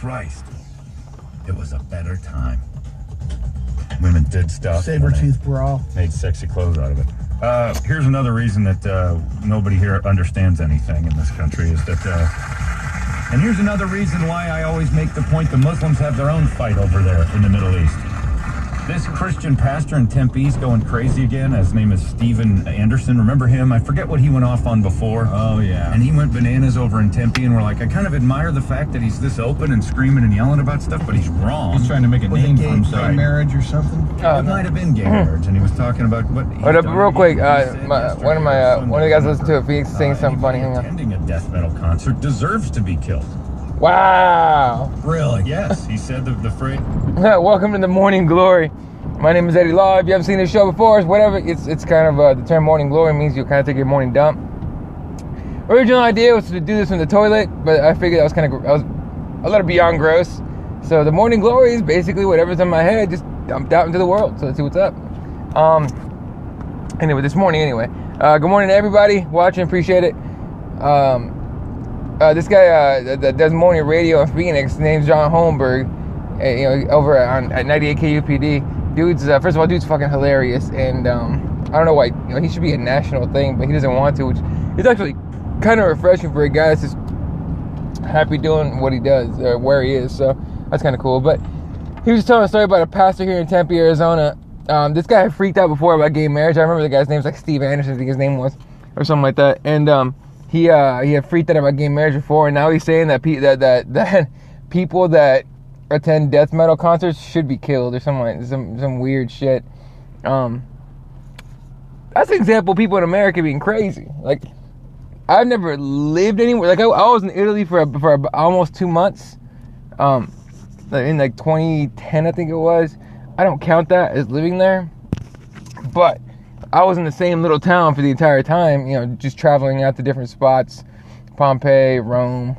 Christ. It was a better time. Women did stuff. Saber-tooth bra. Made sexy clothes out of it. Here's another reason that nobody here understands anything in this country is that... and here's another reason why I always make the point the Muslims have their own fight over there in the Middle East. This Christian pastor in Tempe's going crazy again. His name is Stephen Anderson. Remember him? I forget what he went off on before. Oh, yeah. And he went bananas over in Tempe, and we're like, I kind of admire the fact that he's this open and screaming and yelling about stuff, but he's wrong. He's trying to make a name for himself. Gay marriage or something? It might have been gay marriage, and he was talking about what... Hold up, real quick. One of the guys listened to it. Phoenix saying something funny. Hang on. Attending a death metal concert deserves to be killed. Wow. Really? Yes. He said the phrase. Welcome to the Morning Glory. My name is Eddie Law. If you haven't seen this show before, whatever, it's kind of the term Morning Glory means you kind of take your morning dump. Original idea was to do this in the toilet, but I figured that was kind of I was a little beyond gross. So the Morning Glory is basically whatever's in my head just dumped out into the world. So let's see what's up. Anyway, this morning anyway. Good morning to everybody watching. Appreciate it. This guy that does morning radio in Phoenix, his name's John Holmberg. Over at 98 KUPD. Dude's first of all, dude's fucking hilarious, and I don't know why he should be a national thing, but he doesn't want to, which is actually kind of refreshing for a guy that's just happy doing what he does or where he is. So that's kind of cool. But he was telling a story about a pastor here in Tempe, Arizona. This guy had freaked out before about gay marriage. I remember the guy's name's like Steve Anderson, I think his name was, or something like that. And he had freaked out about gay marriage before, and now he's saying that people that attend death metal concerts should be killed or some weird shit. That's an example of people in America being crazy. Like, I've never lived anywhere. Like, I was in Italy for almost 2 months. In like 2010, I think it was. I don't count that as living there, but I was in the same little town for the entire time. Just traveling out to different spots, Pompeii, Rome.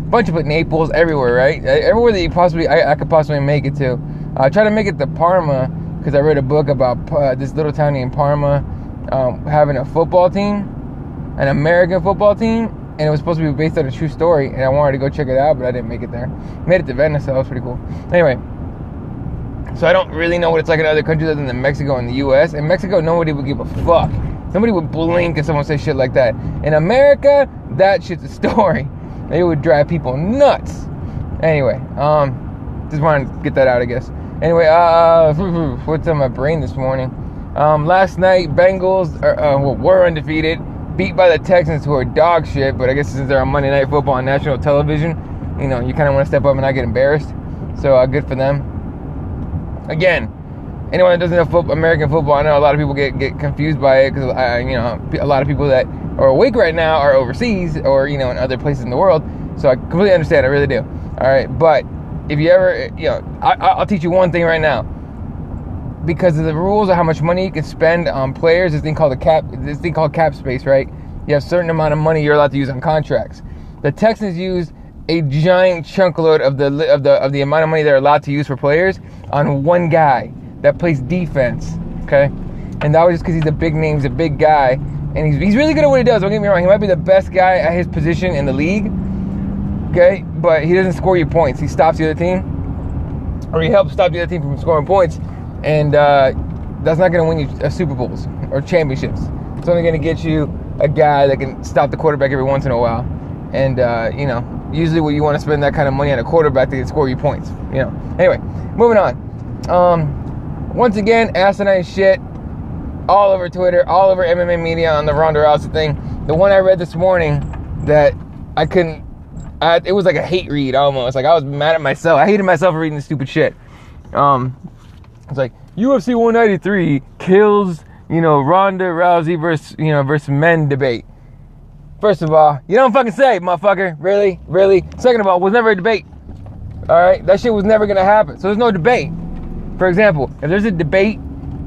Bunch of it, Naples, everywhere, right? Everywhere that I could possibly make it to. I tried to make it to Parma because I read a book about this little town named Parma having a football team, an American football team, and it was supposed to be based on a true story, and I wanted to go check it out, but I didn't make it there. Made it to Venice, so that was pretty cool. Anyway, so I don't really know what it's like in other countries other than Mexico and the U.S. In Mexico, nobody would give a fuck. Nobody would blink if someone said shit like that. In America, that shit's a story. It would drive people nuts. Anyway, just wanted to get that out, I guess. Anyway, what's on my brain this morning? Last night, Bengals were undefeated, beat by the Texans, who are dog shit. But I guess since they're on Monday Night Football on national television, you kind of want to step up and not get embarrassed. So good for them. Again, anyone that doesn't know American football, I know a lot of people get confused by it because a lot of people that are awake right now are overseas or in other places in the world. So I completely understand. I really do. All right, but if you ever, I'll teach you one thing right now. Because of the rules of how much money you can spend on players, this thing called cap space, right? You have a certain amount of money you're allowed to use on contracts. The Texans used a giant chunk load of the amount of money they're allowed to use for players on one guy that plays defense, okay? And that was just because he's a big name, he's a big guy, and he's really good at what he does. Don't get me wrong, he might be the best guy at his position in the league, okay? But he doesn't score you points. He stops the other team, or he helps stop the other team from scoring points, and that's not going to win you Super Bowls or championships. It's only going to get you a guy that can stop the quarterback every once in a while. And, usually when you want to spend that kind of money on a quarterback that can score you points, Anyway, moving on. Once again, asinine shit all over Twitter, all over MMA media on the Ronda Rousey thing. The one I read this morning that it was like a hate read almost. Like I was mad at myself. I hated myself for reading this stupid shit. It's like UFC 193 kills, Ronda Rousey versus men debate. First of all, you don't fucking say, motherfucker. Really? Second of all, it was never a debate. All right? That shit was never going to happen. So there's no debate. For example, if there's a debate,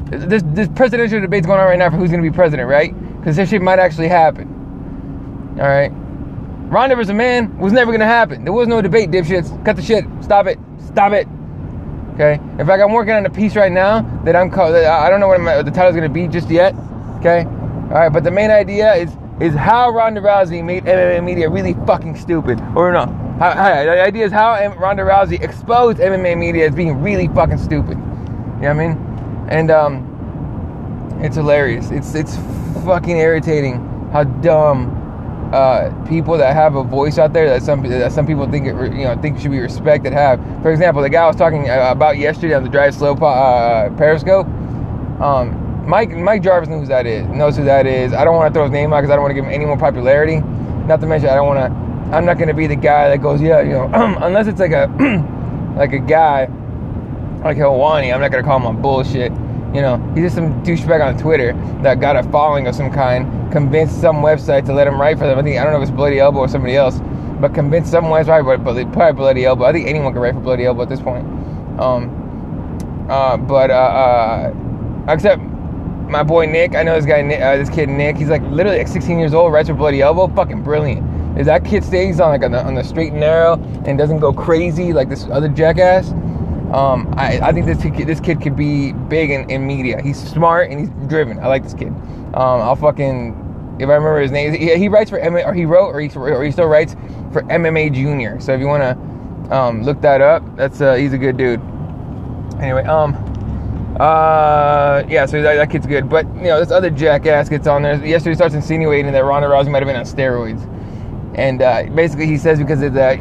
this presidential debate's going on right now for who's going to be president, right? Because this shit might actually happen. All right? Ronda versus a man was never going to happen. There was no debate, dipshits. Cut the shit. Stop it. Okay? In fact, I'm working on a piece right now that I don't know what the title's going to be just yet. Okay? All right, but the main idea is is how Ronda Rousey made MMA media really fucking stupid. Or no, the idea is how Ronda Rousey exposed MMA media as being really fucking stupid. You know what I mean? And it's hilarious. It's fucking irritating how dumb people that have a voice out there that some people think think should be respected have. For example, the guy I was talking about yesterday on the Drive Slow Periscope, Mike Jarvis knows who that is. I don't want to throw his name out because I don't want to give him any more popularity. Not to mention, I'm not going to be the guy that goes, unless it's like a guy like Helwani, I'm not going to call him on bullshit. He's just some douchebag on Twitter that got a following of some kind, convinced some website to let him write for them. I don't know if it's Bloody Elbow or somebody else, but convinced some website, probably Bloody Elbow. I think anyone can write for Bloody Elbow at this point. Except my boy Nick. I know this guy, this kid Nick. He's like literally like 16 years old, writes for Bloody Elbow. Fucking brilliant. If that kid stays on the straight and narrow and doesn't go crazy like this other jackass, I think this kid could be big in media. He's smart and he's driven. I like this kid. If I remember his name, he writes for MMA, or he wrote, or he still writes for MMA Junior. So if you want to look that up, he's a good dude. Anyway, so that kid's good. But this other jackass gets on there. Yesterday he starts insinuating that Ronda Rousey might have been on steroids. And basically he says because of the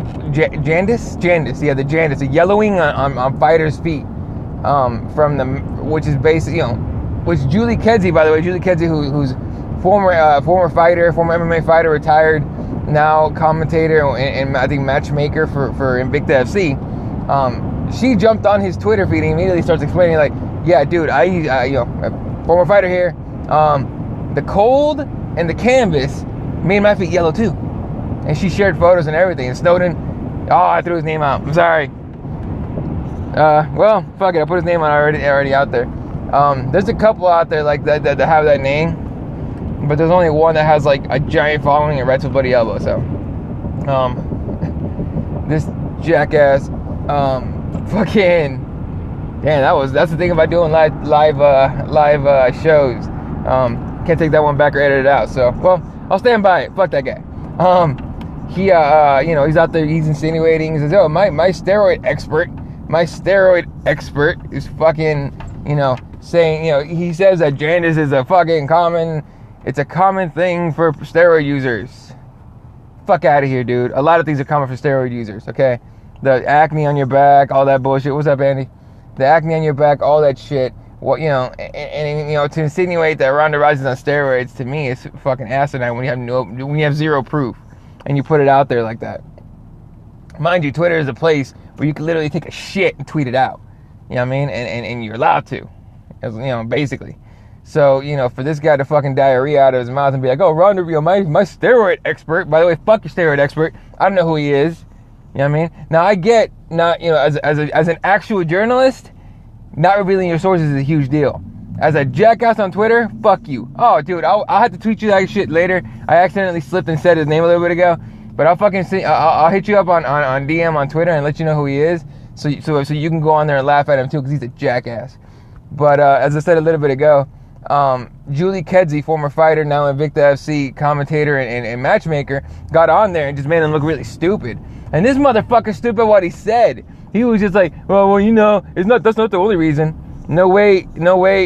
jaundice, the yellowing on fighters' feet, which is basically, which Julie Kedzie, by the way, who's former fighter, former MMA fighter, retired, now commentator and I think matchmaker for Invicta FC. She jumped on his Twitter feed and immediately starts explaining like, yeah, dude, former fighter here, the cold and the canvas made my feet yellow too. And she shared photos and everything. And Snowden, I threw his name out. I'm sorry. Well, fuck it. I put his name on already out there. There's a couple out there like that have that name, but there's only one that has like a giant following and writes with Bloody Elbow. So, this jackass, fucking, damn, that's the thing about doing live shows. Can't take that one back or edit it out. So, well, I'll stand by it. Fuck that guy. He's out there, he's insinuating, he says, my steroid expert is fucking, saying, he says that jaundice is a fucking common thing for steroid users. Fuck out of here, dude. A lot of things are common for steroid users, okay? The acne on your back, all that bullshit. What's up, Andy? The acne on your back, all that shit. What, and to insinuate that Ronda Rousey's on steroids, to me, is fucking asinine when you have zero proof and you put it out there like that. Mind you, Twitter is a place where you can literally take a shit and tweet it out. You know what I mean? And you're allowed to, basically. So, for this guy to fucking diarrhea out of his mouth and be like, oh, Ronda, my steroid expert. By the way, fuck your steroid expert. I don't know who he is. You know what I mean? Now, I get, as an actual journalist, not revealing your sources is a huge deal. As a jackass on Twitter, fuck you. Oh, dude, I'll have to tweet you that shit later. I accidentally slipped and said his name a little bit ago, but I'll hit you up on DM on Twitter and let you know who he is, so you can go on there and laugh at him too, because he's a jackass. But as I said a little bit ago, Julie Kedzie, former fighter, now Invicta FC commentator and matchmaker, got on there and just made him look really stupid. And this motherfucker stupid what he said. He was just like, that's not the only reason. No way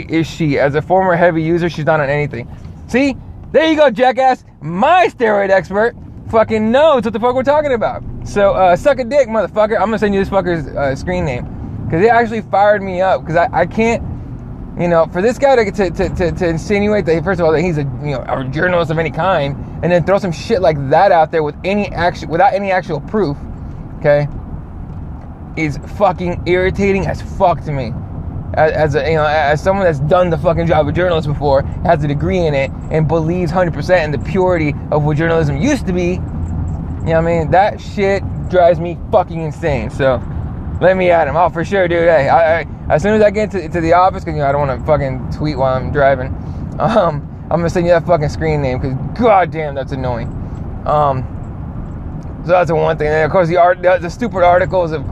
is she. As a former heavy user, she's not on anything. See? There you go, jackass. My steroid expert fucking knows what the fuck we're talking about. So, suck a dick, motherfucker. I'm gonna send you this fucker's screen name. Because it actually fired me up. Because I can't, for this guy to insinuate that, first of all, that he's a journalist of any kind, and then throw some shit like that out there without any actual proof, okay, is fucking irritating as fuck to me. As someone that's done the fucking job of journalist before, has a degree in it, and believes 100% in the purity of what journalism used to be, that shit drives me fucking insane. So, let me at him. Oh, for sure, dude. Hey, I as soon as I get to the office, because I don't want to fucking tweet while I'm driving, I'm gonna send you that fucking screen name, because goddamn, that's annoying. So that's the one thing. And of course, the stupid articles of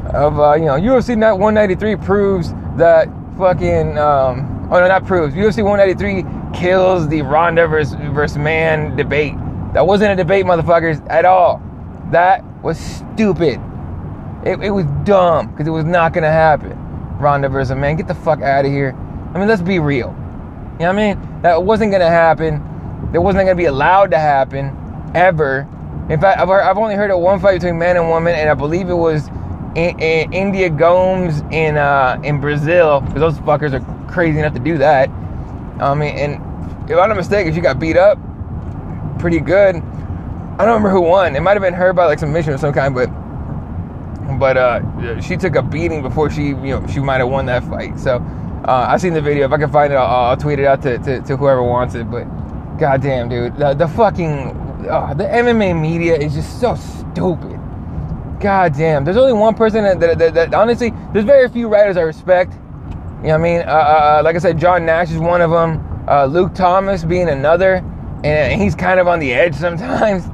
UFC 193 proves that fucking UFC 193 kills the Ronda versus man debate. That wasn't a debate, motherfuckers, at all. That was stupid. It was dumb, because it was not going to happen. Ronda versus man, get the fuck out of here. I mean, let's be real. You know what I mean? That wasn't going to happen. That wasn't going to be allowed to happen, ever. In fact, I've only heard of one fight between man and woman, and I believe it was in India Gomes in Brazil, because those fuckers are crazy enough to do that. I mean, and if I'm not mistaken, she got beat up pretty good. I don't remember who won. It might have been her by like submission of some kind, but she took a beating before she might have won that fight. So I've seen the video. If I can find it, I'll tweet it out to whoever wants it. But goddamn, dude, the fucking the MMA media is just so stupid. Goddamn, there's only one person that honestly, there's very few writers I respect. You know what I mean? Like I said, John Nash is one of them. Luke Thomas being another, and he's kind of on the edge sometimes.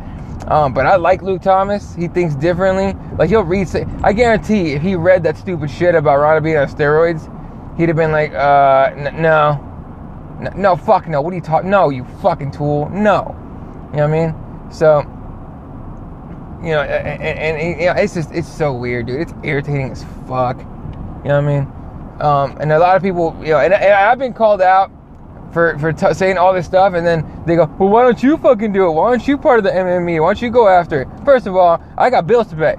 But I like Luke Thomas. He thinks differently. Like, he'll read. I guarantee if he read that stupid shit about Ronda being on steroids, he'd have been like, no, fuck no. What are you talking? No, you fucking tool. No. You know what I mean? So, you know, and it's so weird, dude. It's irritating as fuck. You know what I mean? And a lot of people, you know, and I've been called out for saying all this stuff, and then they go, well, why don't you fucking do it? Why aren't you part of the MMA? Why don't you go after it? First of all, I got bills to pay.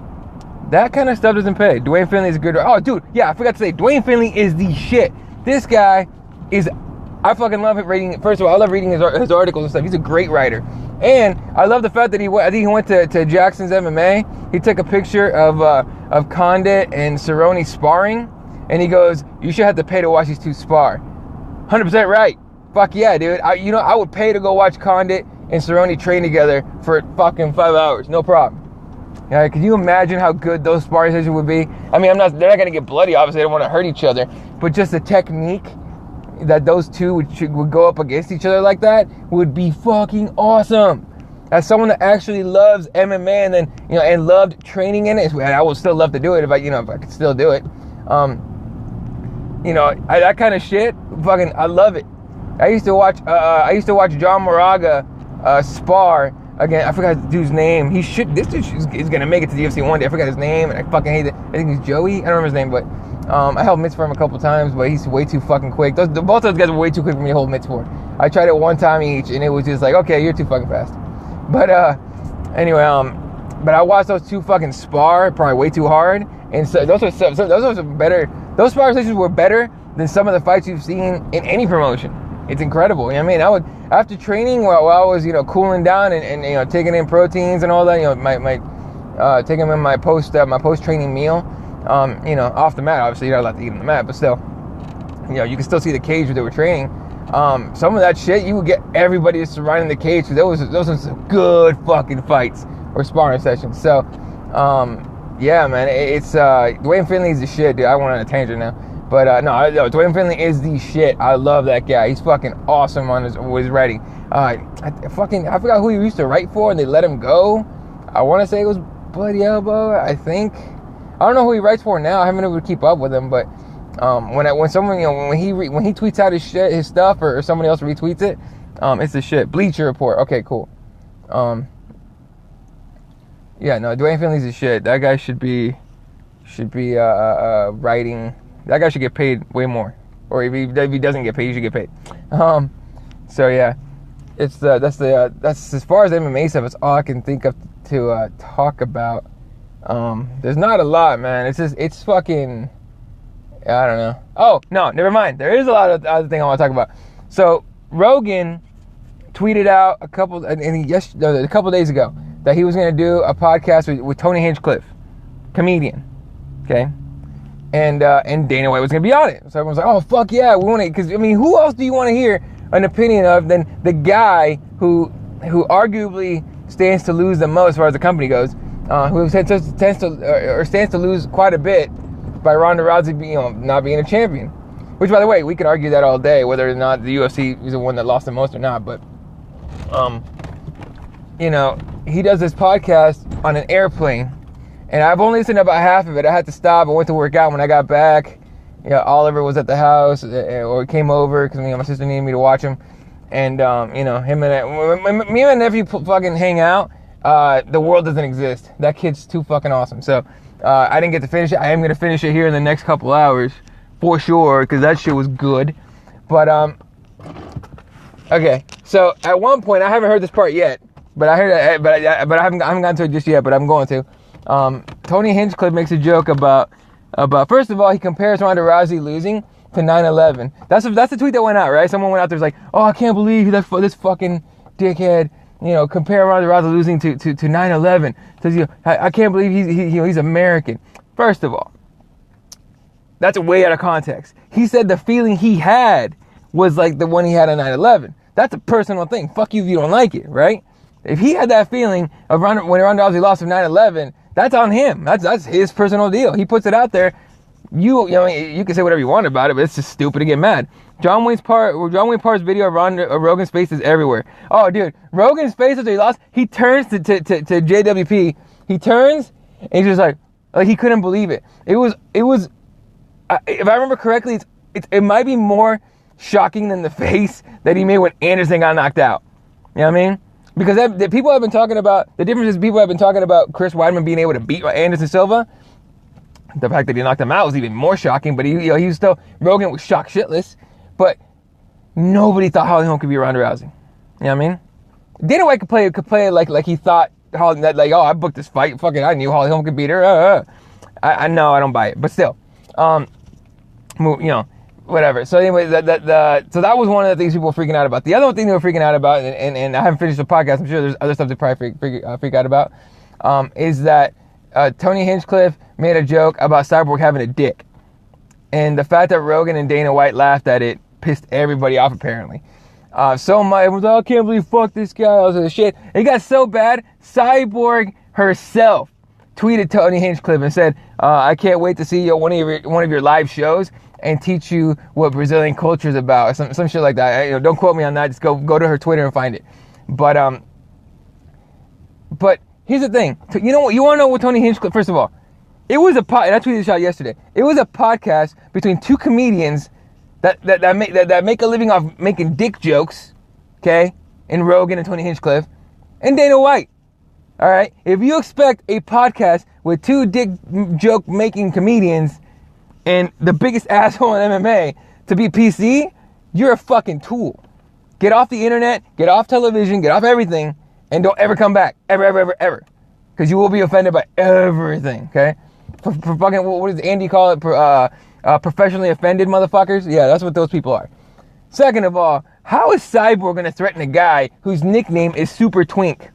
That kind of stuff doesn't pay. Dwayne Finley is a good... Oh, dude, yeah, I forgot to say, Dwayne Finley is the shit. This guy is... I fucking love it reading... First of all, I love reading his articles and stuff. He's a great writer. And I love the fact that I think he went to Jackson's MMA. He took a picture of Condit and Cerrone sparring, and he goes, you should have to pay to watch these two spar. 100% right. Fuck yeah, dude. I would pay to go watch Condit and Cerrone train together for fucking 5 hours. No problem. Yeah, can you imagine how good those sparring sessions would be? I mean, they're not going to get bloody, obviously. They don't want to hurt each other. But just the technique that those two would go up against each other like that would be fucking awesome. As someone that actually loves MMA and then, you know, and loved training in it, I would still love to do it if I could still do it. You know, that kind of shit, fucking, I love it. I used to watch John Moraga spar again. I forgot the dude's name. This dude is gonna make it to the UFC one day. I forgot his name, and I fucking hate it. I think he's Joey. I don't remember his name, but I held mitts for him a couple times, but he's way too fucking quick. Both of those guys were way too quick for me to hold mitts for. I tried it one time each, and it was just like, okay, you're too fucking fast. But anyway, but I watched those two fucking spar probably way too hard, and so those are some better. Those spar sessions were better than some of the fights you've seen in any promotion. It's incredible. You know what I mean? I would, after training, while I was, you know, cooling down and you know, taking in proteins and all that, you know, taking in my post training meal, you know, off the mat. Obviously, you're not allowed to eat on the mat, but still, you know, you can still see the cage where they were training. Some of that shit, you would get everybody surrounding the cage. Those were some good fucking fights or sparring sessions. So, yeah, man, it's Dwayne Finley's the shit, dude. I went on a tangent now. But no, Dwayne Finley is the shit. I love that guy. He's fucking awesome on his writing. I forgot who he used to write for, and they let him go. I want to say it was Bloody Elbow, I think. I don't know who he writes for now. I haven't been able to keep up with him. But when someone, you know, when he tweets out his stuff, or somebody else retweets it, it's the shit. Bleacher Report. Okay, cool. Yeah, no, Dwayne Finley's the shit. That guy should be writing. That guy should get paid way more, or if he doesn't get paid, he should get paid. So yeah, that's as far as MMA stuff. It's all I can think of to talk about. There's not a lot, man. It's fucking. I don't know. Oh no, never mind. There is a lot of other things I want to talk about. So Rogan tweeted out a couple days ago that he was going to do a podcast with Tony Hinchcliffe, comedian. Okay. And Dana White was going to be on it. So everyone's like, oh, fuck yeah, we want to, because, I mean, who else do you want to hear an opinion of than the guy who arguably stands to lose the most as far as the company goes, who stands to lose quite a bit by Ronda Rousey not being a champion. Which, by the way, we could argue that all day, whether or not the UFC is the one that lost the most or not, but, you know, he does this podcast on an airplane. And I've only listened to about half of it. I had to stop. I went to work out. When I got back, you know, Oliver was at the house or came over because, you know, my sister needed me to watch him. And him and me and my nephew fucking hang out. The world doesn't exist. That kid's too fucking awesome. So I didn't get to finish it. I am gonna finish it here in the next couple hours for sure, because that shit was good. But okay. So at one point, I haven't heard this part yet, but I heard, but I haven't gotten to it just yet. But I'm going to. Tony Hinchcliffe makes a joke about first of all, he compares Ronda Rousey losing to 9/11. That's the tweet that went out, right? Someone went out there was like, oh, I can't believe this fucking dickhead, compare Ronda Rousey losing to 9/11. Says, I can't believe he's American. First of all, that's way out of context. He said the feeling he had was like the one he had on 9/11. That's a personal thing. Fuck you if you don't like it, right? If he had that feeling of when Ronda Rousey lost to 9/11, that's on him. That's his personal deal. He puts it out there. You can say whatever you want about it, but it's just stupid to get mad. John Wayne Parr's video of Rogan's face is everywhere. Oh, dude, Rogan's face after he lost, he turns to JWP. He turns and he's just like he couldn't believe it. It was. If I remember correctly, it might be more shocking than the face that he made when Anderson got knocked out. You know what I mean? Because the difference is people have been talking about Chris Weidman being able to beat Anderson Silva. The fact that he knocked him out was even more shocking, but he was still, Rogan was shocked shitless, but nobody thought Holly Holm could be Ronda Rousey. You know what I mean? Dana White could play it like he thought I booked this fight, fucking, I knew Holly Holm could beat her. I know, I don't buy it, but still, whatever. So anyway, so that was one of the things people were freaking out about. The other thing they were freaking out about, and I haven't finished the podcast, I'm sure there's other stuff they probably freak out about, is that Tony Hinchcliffe made a joke about Cyborg having a dick. And the fact that Rogan and Dana White laughed at it pissed everybody off, apparently. So much, everyone's like, I can't believe fuck this guy, all this shit. It got so bad, Cyborg herself tweeted Tony Hinchcliffe and said, I can't wait to see you at one of your live shows and teach you what Brazilian culture is about, or some shit like that. Don't quote me on that, just go to her Twitter and find it. But here's the thing. You want to know what Tony Hinchcliffe, first of all, it was and I tweeted this out yesterday. It was a podcast between two comedians that make a living off making dick jokes, okay? And Rogan and Tony Hinchcliffe and Dana White. All right? If you expect a podcast with two dick joke making comedians and the biggest asshole in MMA to be PC, you're a fucking tool. Get off the internet, get off television, get off everything, and don't ever come back. Ever. Because you will be offended by everything, okay? For fucking, what does Andy call it? Professionally offended motherfuckers? Yeah, that's what those people are. Second of all, how is Cyborg going to threaten a guy whose nickname is Super Twink?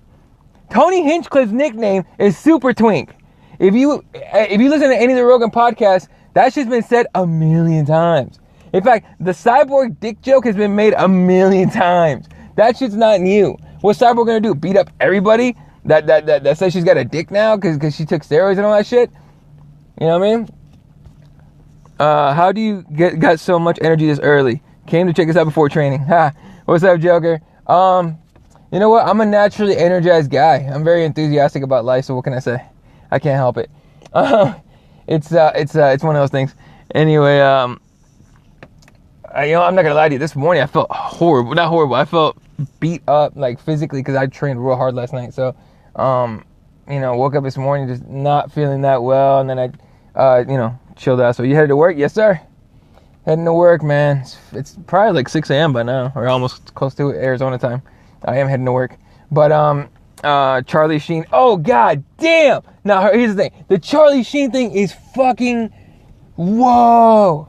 Tony Hinchcliffe's nickname is Super Twink. If you listen to any of the Rogan podcasts, that shit's been said a million times. In fact, the Cyborg dick joke has been made a million times. That shit's not new. What's Cyborg gonna do? Beat up everybody that says she's got a dick now because she took steroids and all that shit? You know what I mean? How do you got so much energy this early? Came to check us out before training. Ha! What's up, Joker? You know what? I'm a naturally energized guy. I'm very enthusiastic about life. So what can I say? I can't help it. It's one of those things. Anyway, I'm not gonna lie to you. This morning I felt horrible. Not horrible. I felt beat up, like physically, because I trained real hard last night. So, woke up this morning just not feeling that well, and then I, chilled out. So you headed to work? Yes, sir. Heading to work, man. It's probably like 6 a.m. by now, or almost close to it, Arizona time. I am heading to work. But Charlie Sheen. Oh, god damn. Now, here's the thing. The Charlie Sheen thing is fucking... Whoa.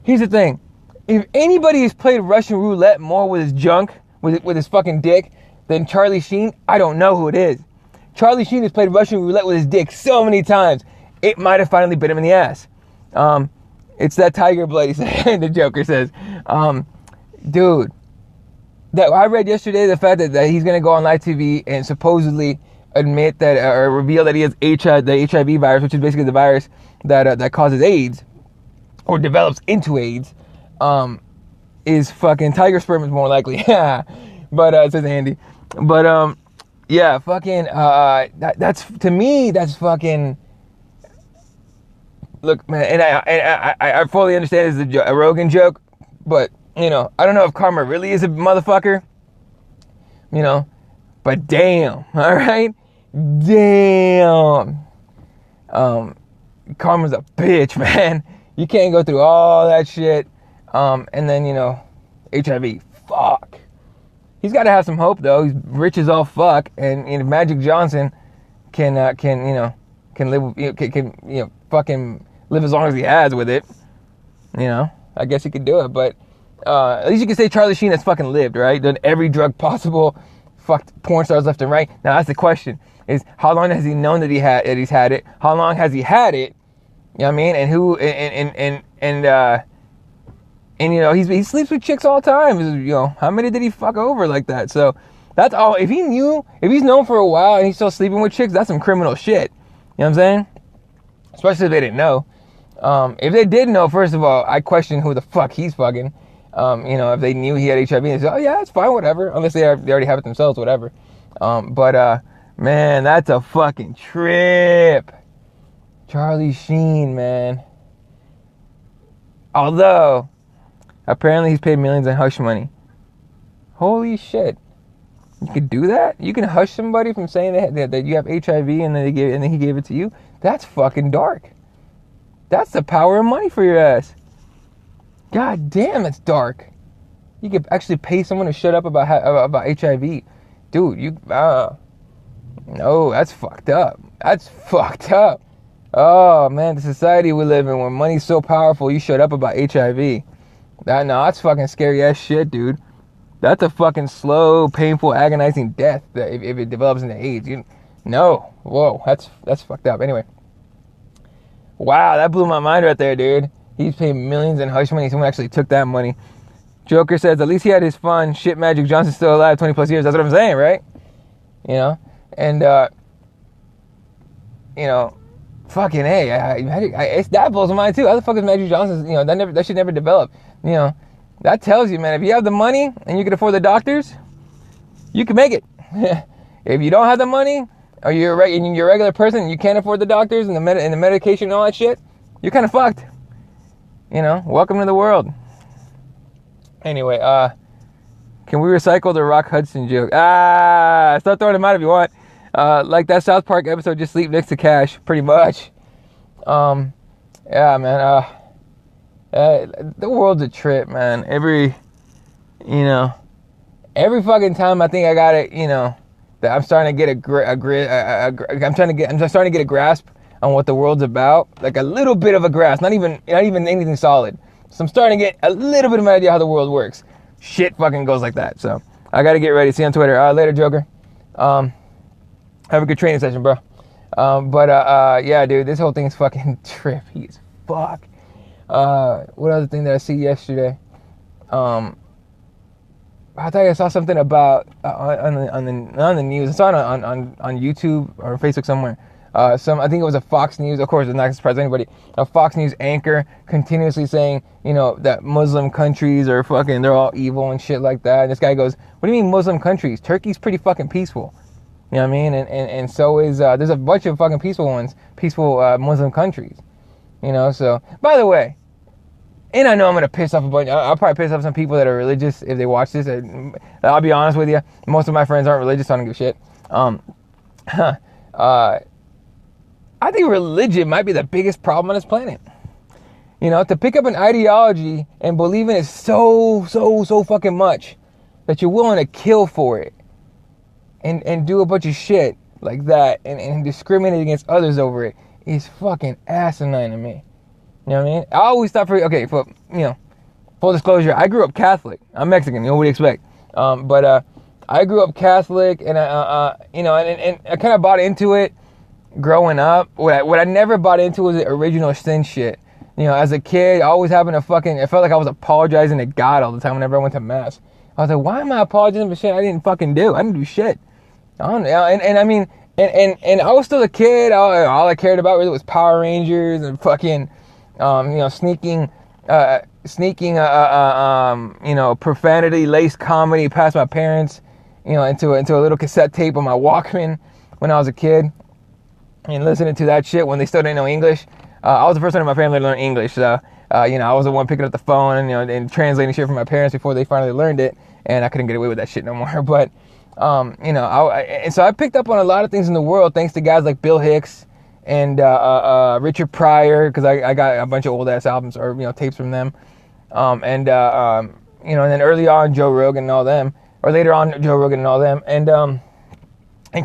Here's the thing. If anybody has played Russian roulette more with his junk, with his fucking dick, than Charlie Sheen, I don't know who it is. Charlie Sheen has played Russian roulette with his dick so many times, it might have finally bit him in the ass. It's that tiger blood, he said, the Joker says. Dude, that I read yesterday the fact that he's going to go on live TV and supposedly admit that, or reveal that he has the HIV virus, which is basically the virus that causes AIDS, or develops into AIDS, is fucking tiger sperm is more likely. Yeah, but it says Andy. But yeah, fucking that's, to me, that's fucking. Look, man, and I fully understand it's a Rogan joke, but you know, I don't know if karma really is a motherfucker, you know, but damn, all right? Damn. Karma's a bitch, man. You can't go through all that shit. And then, you know, HIV, fuck. He's got to have some hope, though. He's rich as all fuck. And, you know, Magic Johnson can live, fucking live as long as he has with it. You know, I guess he could do it. But at least you can say Charlie Sheen has fucking lived, right? Done every drug possible, fucked porn stars left and right. Now that's the question: is how long has he known that he's had it? How long has he had it? You know what I mean? And who and you know he sleeps with chicks all the time. You know, how many did he fuck over like that? So that's all. If he's known for a while and he's still sleeping with chicks, that's some criminal shit. You know what I'm saying? Especially if they didn't know. If they did know, first of all, I question who the fuck he's fucking. You know, if they knew he had HIV, they say, oh yeah, it's fine, whatever. Unless they already have it themselves, whatever. Man, that's a fucking trip. Charlie Sheen, man. Although, apparently he's paid millions in hush money. Holy shit. You could do that? You can hush somebody from saying that you have HIV and then he gave it to you? That's fucking dark. That's the power of money for your ass. God damn, that's dark. You could actually pay someone to shut up about HIV. Dude, no, that's fucked up. That's fucked up. Oh, man, the society we live in where money's so powerful, you shut up about HIV. That's fucking scary ass shit, dude. That's a fucking slow, painful, agonizing death that if it develops into AIDS. Whoa, that's fucked up. Anyway. Wow, that blew my mind right there, dude. He's paid millions in hush money. Someone actually took that money. Joker says, at least he had his fun. Shit, Magic Johnson's still alive 20 plus years. That's what I'm saying, right? You know? And, you know, fucking, hey, that blows my mind, too. How the fuck is Magic Johnson, you know, that should never develop. You know, that tells you, man, if you have the money and you can afford the doctors, you can make it. If you don't have the money, or you're a regular person and you can't afford the doctors and the medication and all that shit, you're kind of fucked. You know, welcome to the world. Anyway, can we recycle the Rock Hudson joke? Start throwing them out if you want. Like that South Park episode, just sleep next to Cash, pretty much. Yeah, man. The world's a trip, man. Every fucking time I think I got it, you know, that I'm starting to get I'm starting to get a grasp on what the world's about, like a little bit of a grasp, not even anything solid. So I'm starting to get a little bit of an idea how the world works. Shit fucking goes like that. So I gotta get ready. See you on Twitter. Later, Joker. Have a good training session, bro. Yeah, dude, this whole thing's fucking trippy as fuck. What other thing that I see yesterday? I thought I saw something about on the news. I saw it on YouTube or Facebook somewhere. I think it was a Fox News. Of course, it's not going to surprise anybody. A Fox News anchor continuously saying, you know, that Muslim countries are fucking, they're all evil and shit like that. And this guy goes, "What do you mean Muslim countries? Turkey's pretty fucking peaceful." You know what I mean? And so is there's a bunch of fucking peaceful Muslim countries. You know. So by the way. And I know I'm going to piss off a bunch. I'll probably piss off some people that are religious if they watch this. I'll be honest with you. Most of my friends aren't religious. So I don't give a shit. I think religion might be the biggest problem on this planet. You know, to pick up an ideology and believe in it so fucking much that you're willing to kill for it and do a bunch of shit like that and discriminate against others over it is fucking asinine to me. You know what I mean? I always thought full disclosure, I grew up Catholic. I'm Mexican, you know what you expect. I grew up Catholic and and I kind of bought into it growing up. What I never bought into was the original sin shit. You know, as a kid, always having it felt like I was apologizing to God all the time whenever I went to mass. I was like, why am I apologizing for shit I didn't fucking do? I didn't do shit. I don't know. And I was still a kid. All I cared about really was Power Rangers and fucking sneaking profanity laced comedy past my parents, into a little cassette tape on my Walkman when I was a kid, and listening to that shit when they still didn't know English. I was the first one in my family to learn English, so I was the one picking up the phone and translating shit for my parents before they finally learned it, and I couldn't get away with that shit no more. But and so I picked up on a lot of things in the world thanks to guys like Bill Hicks and Richard Pryor, because I got a bunch of old ass albums or tapes from them, and then early on Joe Rogan and all them, or later on Joe Rogan and all them, and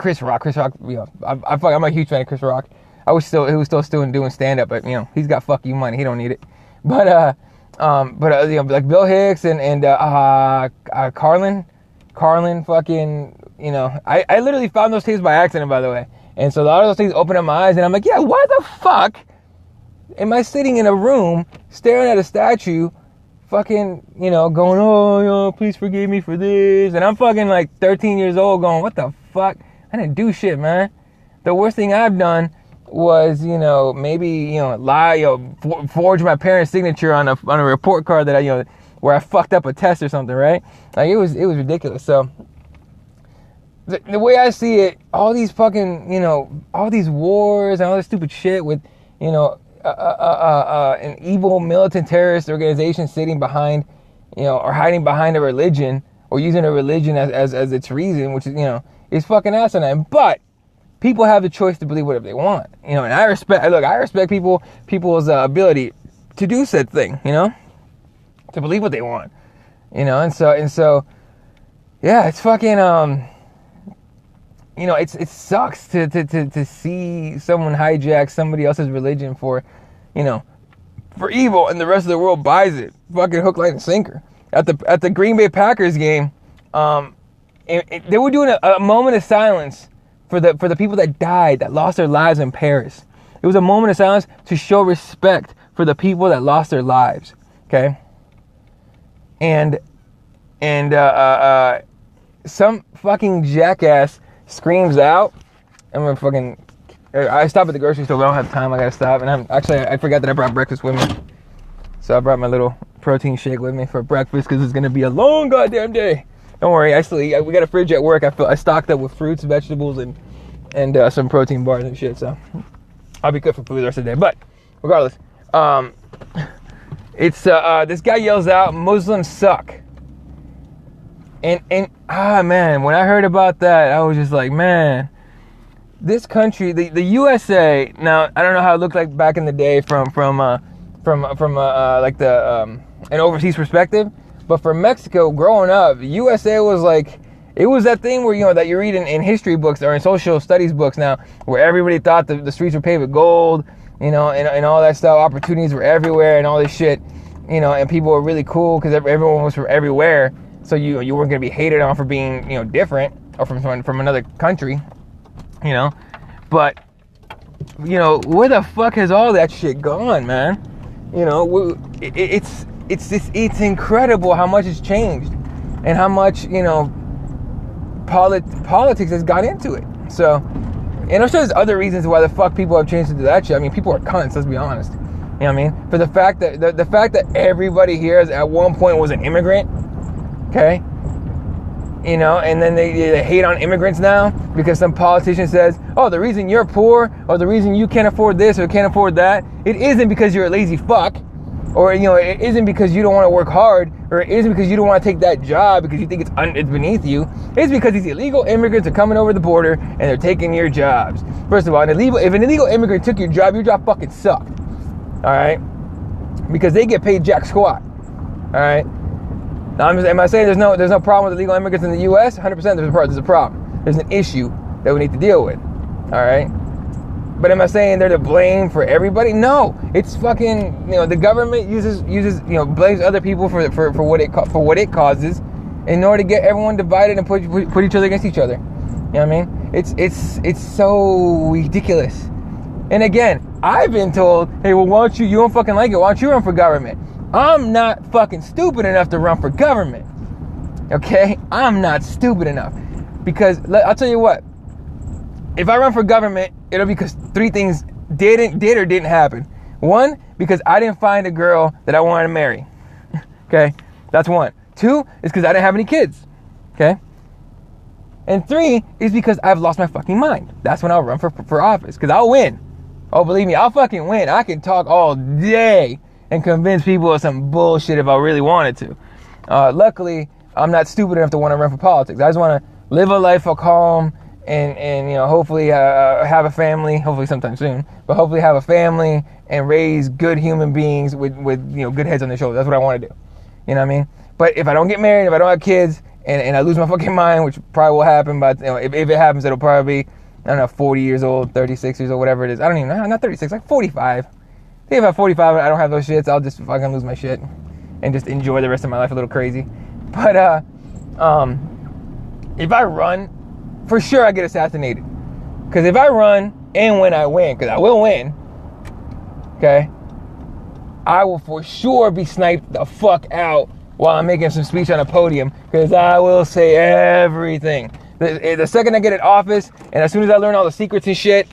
Chris Rock. I'm a huge fan of Chris Rock. He was still doing stand up, but he's got fuck you money, he don't need it. But like Bill Hicks and Carlin fucking, I literally found those tapes by accident, by the way. And so a lot of those things opened up my eyes, and I'm like, yeah, why the fuck am I sitting in a room staring at a statue, fucking, going, oh, please forgive me for this. And I'm fucking like 13 years old going, what the fuck? I didn't do shit, man. The worst thing I've done was, maybe, lie, forge my parents' signature on a report card that where I fucked up a test or something, right? Like, it was ridiculous. So the way I see it, all these fucking, all these wars and all this stupid shit with, an evil militant terrorist organization sitting behind, or hiding behind a religion, or using a religion as its reason, which is fucking asinine. But people have the choice to believe whatever they want, and I respect people's ability to do said thing, to believe what they want, and so, yeah, it's fucking, it sucks to see someone hijack somebody else's religion for evil, and the rest of the world buys it, fucking hook, line, and sinker. At the Green Bay Packers game, they were doing a moment of silence for the people that died, that lost their lives in Paris. It was a moment of silence to show respect for the people that lost their lives. Okay, and some fucking jackass screams out. I stop at the grocery store, but I don't have time. I gotta stop, and I forgot that I brought breakfast with me, so I brought my little protein shake with me for breakfast because it's gonna be a long goddamn day. Don't worry, I still eat. We got a fridge at work. I stocked up with fruits, vegetables, and some protein bars and shit. So I'll be good for food the rest of the day. But regardless, it's this guy yells out, "Muslims suck." And man, when I heard about that, I was just like, man, this country, the USA. Now I don't know how it looked like back in the day from like an overseas perspective. But for Mexico, growing up, the USA was like, it was that thing where, that you read in history books or in social studies books now, where everybody thought the streets were paved with gold, and all that stuff. Opportunities were everywhere and all this shit, and people were really cool because everyone was from everywhere. So you weren't going to be hated on for being, different or from another country, But, where the fuck has all that shit gone, man? It's incredible how much has changed and how much, politics has gone into it. So, and I'm sure there's other reasons why the fuck people have changed into that shit. I mean, people are cunts, let's be honest. You know what I mean? For the fact that everybody here at one point was an immigrant, okay? And then they hate on immigrants now because some politician says, oh, the reason you're poor or the reason you can't afford this or can't afford that, it isn't because you're a lazy fuck. Or, it isn't because you don't want to work hard, or it isn't because you don't want to take that job because you think it's beneath you. It's because these illegal immigrants are coming over the border and they're taking your jobs. First of all, if an illegal immigrant took your job fucking sucked. All right? Because they get paid jack squat. All right? Now, am I saying there's no problem with illegal immigrants in the U.S.? 100% there's a problem. There's an issue that we need to deal with. All right? But am I saying they're to blame for everybody? No, it's fucking, the government uses blames other people for what it causes in order to get everyone divided and put each other against each other. You know what I mean? It's so ridiculous. And again, I've been told, hey, well, why don't you don't fucking like it, why don't you run for government? I'm not fucking stupid enough to run for government. Okay? I'm not stupid enough. Because I'll tell you what, if I run for government, it'll be because three things did or didn't happen. One, because I didn't find a girl that I wanted to marry. Okay? That's one. Two, is because I didn't have any kids. Okay? And three, is because I've lost my fucking mind. That's when I'll run for office. Because I'll win. Oh, believe me, I'll fucking win. I can talk all day and convince people of some bullshit if I really wanted to. Luckily, I'm not stupid enough to want to run for politics. I just want to live a life of calm and hopefully have a family, hopefully sometime soon, but hopefully have a family and raise good human beings with good heads on their shoulders. That's what I want to do. You know what I mean? But if I don't get married, if I don't have kids, and I lose my fucking mind, which probably will happen, but if it happens, it'll probably be, I don't know, 40 years old, 36 years old, whatever it is. I don't even know, not 36, like 45. I think if I'm 45 and I don't have those shits, I'll just fucking lose my shit and just enjoy the rest of my life a little crazy. But if I run, for sure I get assassinated. Because if I run and when I win, because I will win, okay, I will for sure be sniped the fuck out while I'm making some speech on a podium, because I will say everything. The second I get in office, and as soon as I learn all the secrets and shit,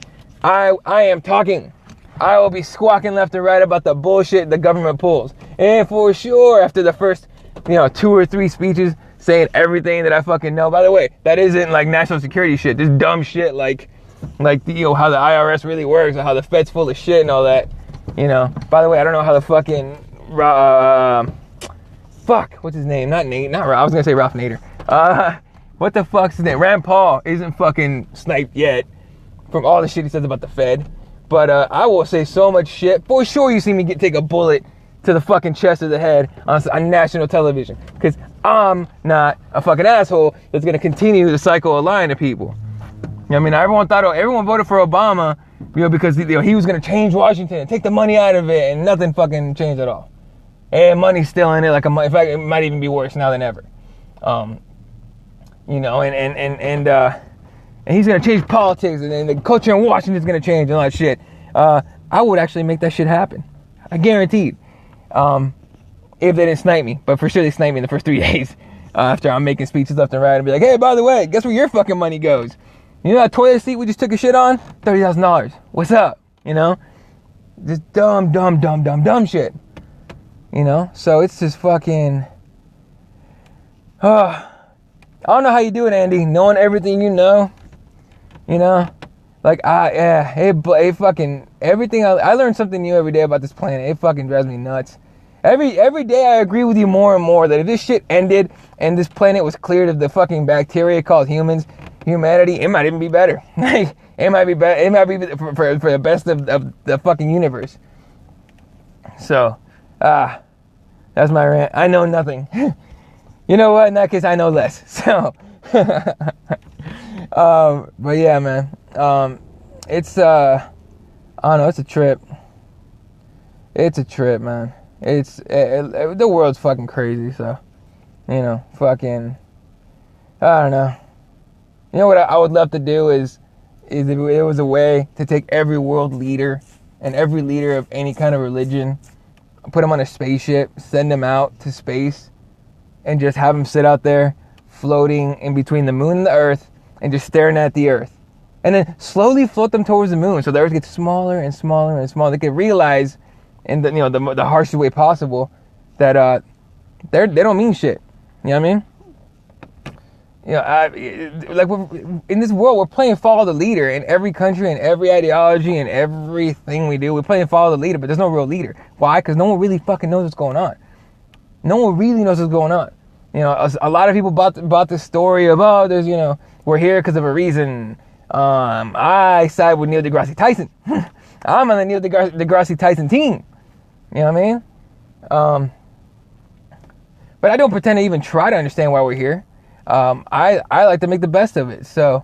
I am talking. I will be squawking left and right about the bullshit the government pulls. And for sure, after the first, 2 or 3 speeches saying everything that I fucking know. By the way, that isn't like national security shit. Just dumb shit like how the IRS really works, or how the Fed's full of shit and all that. By the way, I don't know how the fucking what's his name? Not Nate, not Ralph. I was gonna say Ralph Nader. What the fuck's his name? Rand Paul isn't fucking sniped yet from all the shit he says about the Fed. But I will say so much shit. For sure you see me take a bullet to the fucking chest of the head on national television. Because I'm not a fucking asshole that's gonna continue the cycle of lying to people. Everyone voted for Obama, because he was gonna change Washington and take the money out of it, and nothing fucking changed at all. And money's still in it, in fact, it might even be worse now than ever. And he's gonna change politics, and the culture in Washington's gonna change and all that shit. I would actually make that shit happen. I guaranteed. If they didn't snipe me, but for sure they sniped me in the first 3 days. After I'm making speeches left and right, and be like, hey, by the way, guess where your fucking money goes? That toilet seat we just took a shit on? $30,000. What's up? Just dumb shit. So it's just fucking. I don't know how you do it, Andy. Knowing everything you know. It fucking everything. I learn something new every day about this planet. It fucking drives me nuts. Every day I agree with you more and more that if this shit ended and this planet was cleared of the fucking bacteria called humanity, it might even be better. It might be better. It might be for the best of the fucking universe. So, that's my rant. I know nothing. You know what? In that case, I know less. So, but yeah, man. It's I don't know. It's a trip. It's a trip, man. The world's fucking crazy. So, fucking. I don't know. You know what I would love to do is if there was a way to take every world leader and every leader of any kind of religion, put them on a spaceship, send them out to space, and just have them sit out there floating in between the moon and the earth and just staring at the earth. And then slowly float them towards the moon so the earth gets smaller and smaller and smaller. They can realize in the harshest way possible that they don't mean shit. You know what I mean? In this world, we're playing follow the leader in every country and every ideology and everything we do. We're playing follow the leader, but there's no real leader. Why? Because no one really fucking knows what's going on. No one really knows what's going on. A lot of people bought this story of, we're here because of a reason. I side with Neil deGrasse Tyson. I'm on the Neil deGrasse Tyson team. You know what I mean? But I don't pretend to even try to understand why we're here. I like to make the best of it. So,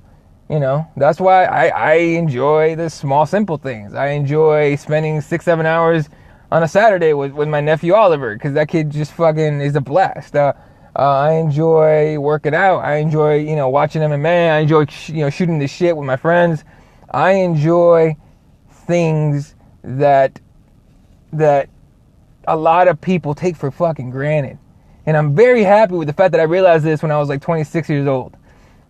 that's why I enjoy the small, simple things. I enjoy spending 6-7 hours on a Saturday with my nephew Oliver, because that kid just fucking is a blast. I enjoy working out. I enjoy, watching MMA. I enjoy, shooting the shit with my friends. I enjoy things that a lot of people take for fucking granted. And I'm very happy with the fact that I realized this when I was like 26 years old.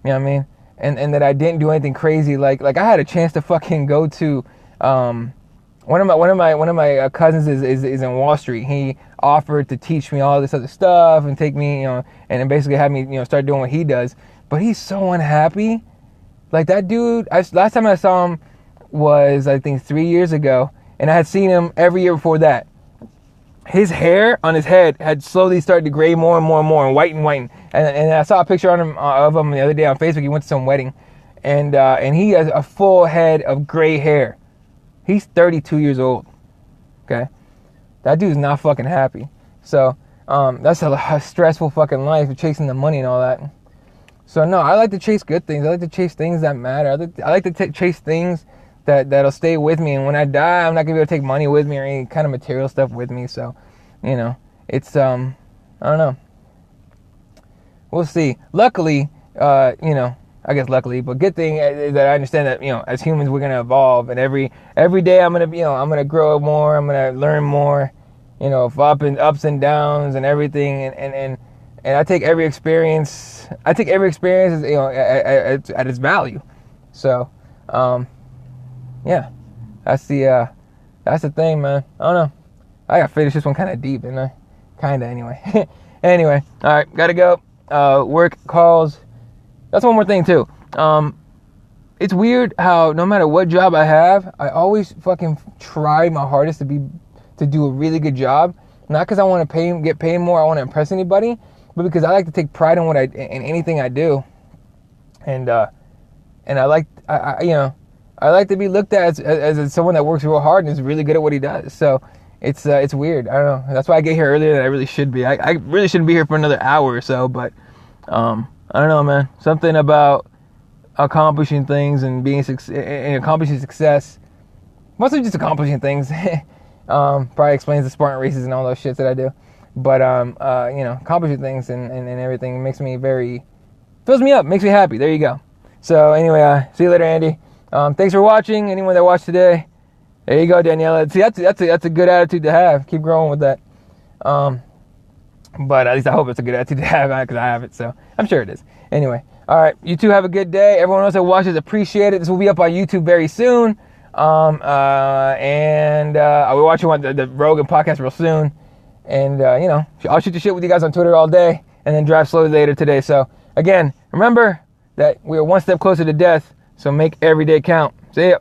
You know what I mean? And that I didn't do anything crazy. Like I had a chance to fucking go to one of my cousins is in Wall Street. He offered to teach me all this other stuff and take me, and then basically have me, start doing what he does. But he's so unhappy. Like that dude, last time I saw him was I think 3 years ago, and I had seen him every year before that. his hair on his head had slowly started to gray more and more and more and whiten. And I saw a picture of him the other day on Facebook. He went to some wedding, and he has a full head of gray hair. He's 32 years old. Okay, that dude's not fucking happy. So that's a stressful fucking life of chasing the money and all that. So no, I like to chase good things. I like to chase things that matter. I like to chase things that'll stay with me. And when I die, I'm not gonna be able to take money with me or any kind of material stuff with me. So, you know, it's I don't know. We'll see. Luckily, you know, I guess luckily, but good thing is that I understand that, you know, as humans we're gonna evolve, and every day I'm gonna grow more. I'm gonna learn more. You know, ups and downs and everything, and I take every experience. As, you know, at its value. So, yeah, that's the thing, man. I don't know. I gotta finish this one kind of deep, didn't I? Kinda, anyway. Anyway, all right, gotta go. Work calls. That's one more thing too. It's weird how no matter what job I have, I always fucking try my hardest to do a really good job. Not because I want to get paid more, I want to impress anybody, but because I like to take pride in in anything I do, and I like to be looked at as someone that works real hard and is really good at what he does. So it's weird. I don't know. That's why I get here earlier than I really should be. I really shouldn't be here for another hour or so, but I don't know, man. Something about accomplishing things and accomplishing success, mostly just accomplishing things. Probably explains the Spartan races and all those shits that I do. But you know, accomplishing things and everything fills me up, makes me happy. There you go. So anyway, see you later, Andy. Thanks for watching. Anyone that watched today, there you go, Daniela. See, that's a good attitude to have. Keep growing with that. But at least I hope it's a good attitude to have, because I have it, so I'm sure it is. Anyway, all right, you two have a good day. Everyone else that watches, appreciate it. This will be up on YouTube very soon. And I'll be watching the Rogan podcast real soon. And, you know, I'll shoot the shit with you guys on Twitter all day and then drive slowly later today. So, again, remember that we are one step closer to death, so make every day count. See ya.